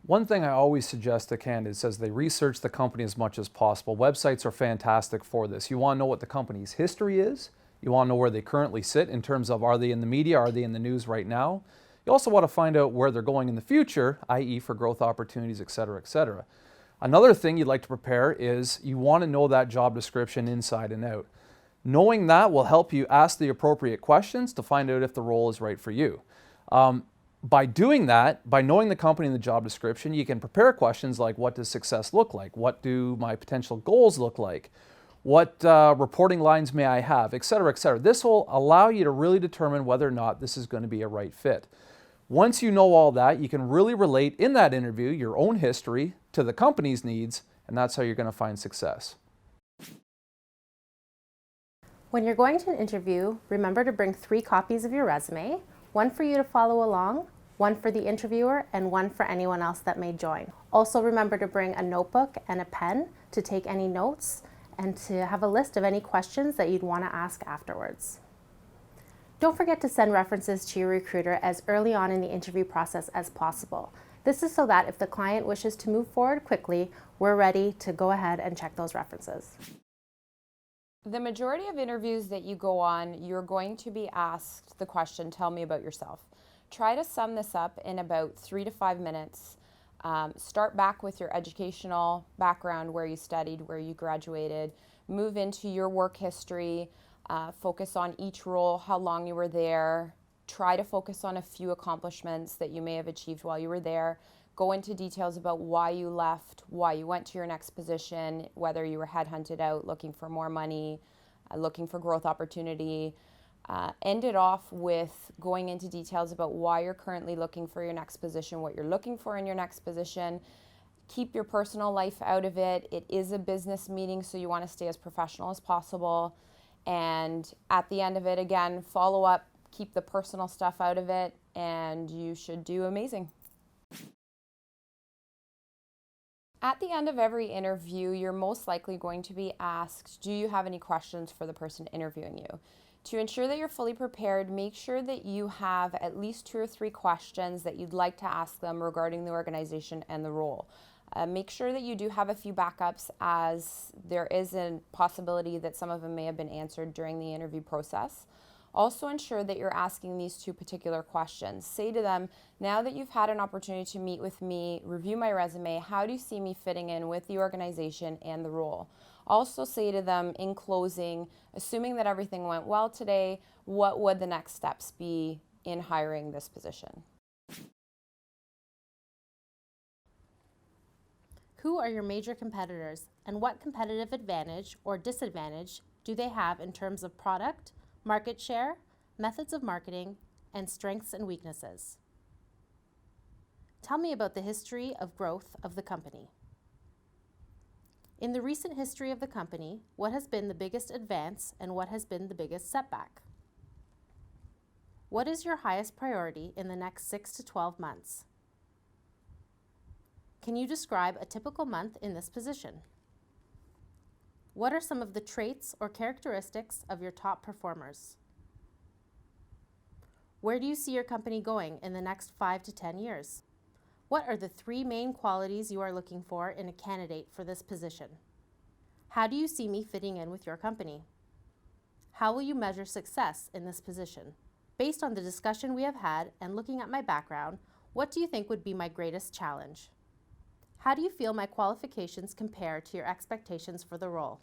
One thing I always suggest to candidates is they research the company as much as possible. Websites are fantastic for this. You want to know what the company's history is. You want to know where they currently sit in terms of, are they in the media, are they in the news right now? You also want to find out where they're going in the future, i.e. for growth opportunities, et cetera, et cetera. Another thing you'd like to prepare is you want to know that job description inside and out. Knowing that will help you ask the appropriate questions to find out if the role is right for you. By doing that, by knowing the company and the job description, you can prepare questions like, what does success look like? What do my potential goals look like? What reporting lines may I have, et cetera, et cetera. This will allow you to really determine whether or not this is going to be a right fit. Once you know all that, you can really relate in that interview your own history to the company's needs, and that's how you're going to find success. When you're going to an interview, remember to bring 3 copies of your resume, one for you to follow along, one for the interviewer, and one for anyone else that may join. Also remember to bring a notebook and a pen to take any notes and to have a list of any questions that you'd want to ask afterwards. Don't forget to send references to your recruiter as early on in the interview process as possible. This is so that if the client wishes to move forward quickly, we're ready to go ahead and check those references. The majority of interviews that you go on, you're going to be asked the question, tell me about yourself. Try to sum this up in about 3 to 5 minutes. Start back with your educational background, where you studied, where you graduated. Move into your work history. Focus on each role, how long you were there. Try to focus on a few accomplishments that you may have achieved while you were there. Go into details about why you left, why you went to your next position, whether you were headhunted out looking for more money, looking for growth opportunity. End it off with going into details about why you're currently looking for your next position, what you're looking for in your next position. Keep your personal life out of it. It is a business meeting, so you want to stay as professional as possible. And at the end of it, again, follow up, keep the personal stuff out of it, and you should do amazing. At the end of every interview, you're most likely going to be asked, do you have any questions for the person interviewing you? To ensure that you're fully prepared, make sure that you have at least 2 or 3 questions that you'd like to ask them regarding the organization and the role. Make sure that you do have a few backups, as there is a possibility that some of them may have been answered during the interview process. Also ensure that you're asking these 2 particular questions. Say to them, now that you've had an opportunity to meet with me, review my resume, how do you see me fitting in with the organization and the role? Also say to them in closing, assuming that everything went well today, what would the next steps be in hiring this position? Who are your major competitors, and what competitive advantage or disadvantage do they have in terms of product, market share, methods of marketing, and strengths and weaknesses? Tell me about the history of growth of the company. In the recent history of the company, what has been the biggest advance and what has been the biggest setback? What is your highest priority in the next 6 to 12 months? Can you describe a typical month in this position? What are some of the traits or characteristics of your top performers? Where do you see your company going in the next 5 to 10 years? What are the 3 main qualities you are looking for in a candidate for this position? How do you see me fitting in with your company? How will you measure success in this position? Based on the discussion we have had and looking at my background, what do you think would be my greatest challenge? How do you feel my qualifications compare to your expectations for the role?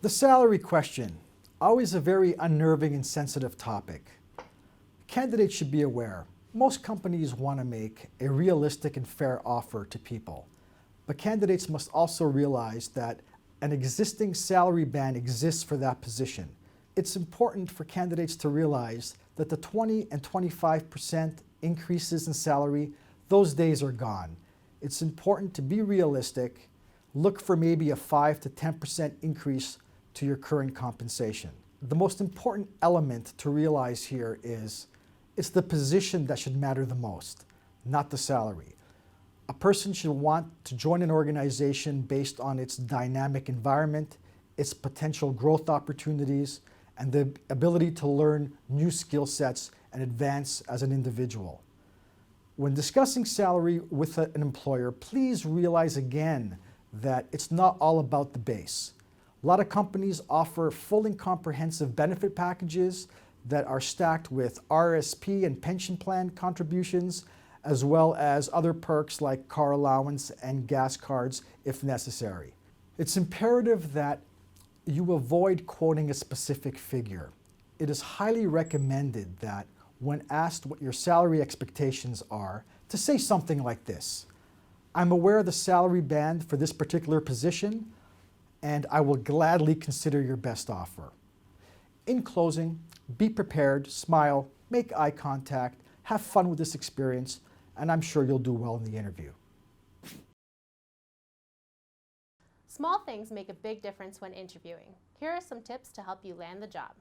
The salary question, always a very unnerving and sensitive topic. Candidates should be aware, most companies want to make a realistic and fair offer to people, but candidates must also realize that an existing salary band exists for that position. It's important for candidates to realize that the 20 and 25% increases in salary, those days are gone. It's important to be realistic, look for maybe a 5 to 10% increase to your current compensation. The most important element to realize here is it's the position that should matter the most, not the salary. A person should want to join an organization based on its dynamic environment, its potential growth opportunities, and the ability to learn new skill sets and advance as an individual. When discussing salary with an employer, please realize again that it's not all about the base. A lot of companies offer full and comprehensive benefit packages that are stacked with RSP and pension plan contributions, as well as other perks like car allowance and gas cards if necessary. It's imperative that you avoid quoting a specific figure. It is highly recommended that when asked what your salary expectations are, to say something like this: I'm aware of the salary band for this particular position, and I will gladly consider your best offer. In closing, be prepared, smile, make eye contact, have fun with this experience, and I'm sure you'll do well in the interview. Small things make a big difference when interviewing. Here are some tips to help you land the job.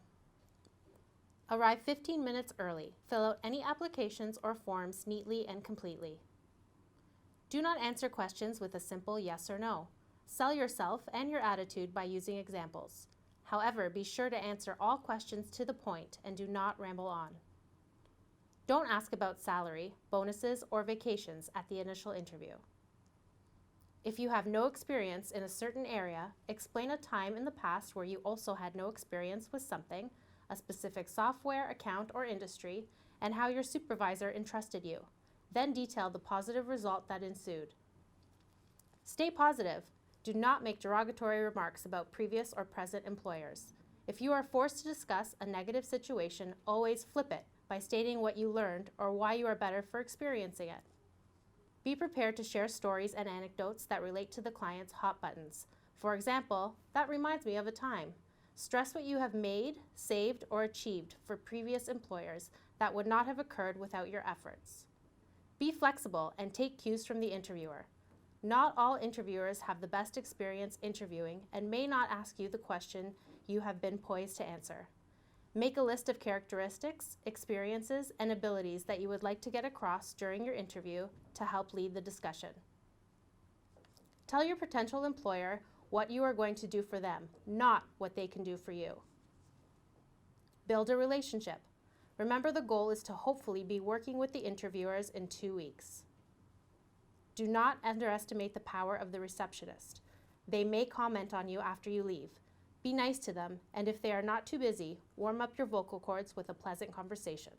Arrive 15 minutes early. Fill out any applications or forms neatly and completely. Do not answer questions with a simple yes or no. Sell yourself and your attitude by using examples. However, be sure to answer all questions to the point and do not ramble on. Don't ask about salary, bonuses, or vacations at the initial interview. If you have no experience in a certain area, explain a time in the past where you also had no experience with something, a specific software, account, or industry, and how your supervisor entrusted you. Then detail the positive result that ensued. Stay positive. Do not make derogatory remarks about previous or present employers. If you are forced to discuss a negative situation, always flip it by stating what you learned or why you are better for experiencing it. Be prepared to share stories and anecdotes that relate to the client's hot buttons. For example, that reminds me of a time. Stress what you have made, saved, or achieved for previous employers that would not have occurred without your efforts. Be flexible and take cues from the interviewer. Not all interviewers have the best experience interviewing and may not ask you the question you have been poised to answer. Make a list of characteristics, experiences, and abilities that you would like to get across during your interview to help lead the discussion. Tell your potential employer what you are going to do for them, not what they can do for you. Build a relationship. Remember, the goal is to hopefully be working with the interviewers in 2 weeks. Do not underestimate the power of the receptionist. They may comment on you after you leave. Be nice to them, and if they are not too busy, warm up your vocal cords with a pleasant conversation.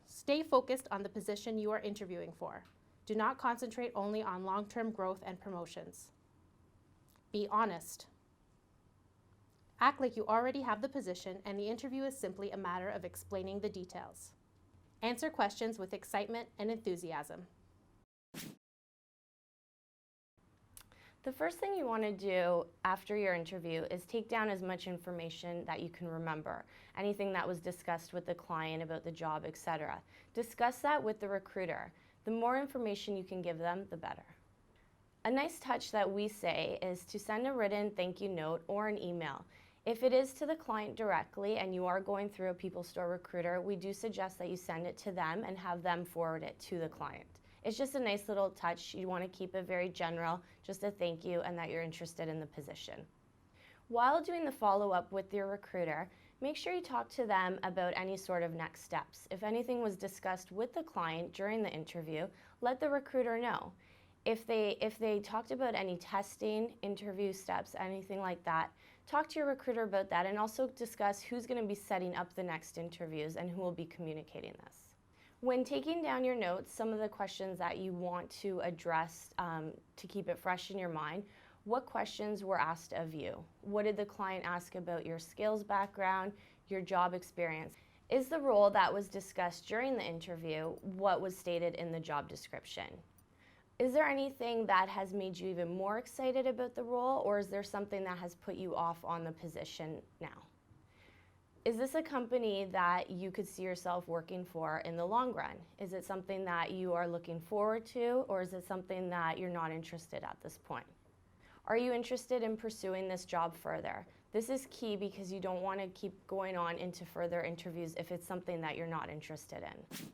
Stay focused on the position you are interviewing for. Do not concentrate only on long-term growth and promotions. Be honest. Act like you already have the position and the interview is simply a matter of explaining the details. Answer questions with excitement and enthusiasm. The first thing you want to do after your interview is take down as much information that you can remember. Anything that was discussed with the client about the job, etc. Discuss that with the recruiter. The more information you can give them, the better. A nice touch that we say is to send a written thank you note or an email. If it is to the client directly and you are going through a PeopleStore recruiter, we do suggest that you send it to them and have them forward it to the client. It's just a nice little touch. You want to keep it very general, just a thank you and that you're interested in the position. While doing the follow-up with your recruiter, make sure you talk to them about any sort of next steps. If anything was discussed with the client during the interview, let the recruiter know. If they talked about any testing, interview steps, anything like that, talk to your recruiter about that and also discuss who's going to be setting up the next interviews and who will be communicating this. When taking down your notes, some of the questions that you want to address to keep it fresh in your mind, what questions were asked of you? What did the client ask about your skills background, your job experience? Is the role that was discussed during the interview what was stated in the job description? Is there anything that has made you even more excited about the role, or is there something that has put you off on the position now? Is this a company that you could see yourself working for in the long run? Is it something that you are looking forward to, or is it something that you're not interested at this point? Are you interested in pursuing this job further? This is key because you don't want to keep going on into further interviews if it's something that you're not interested in.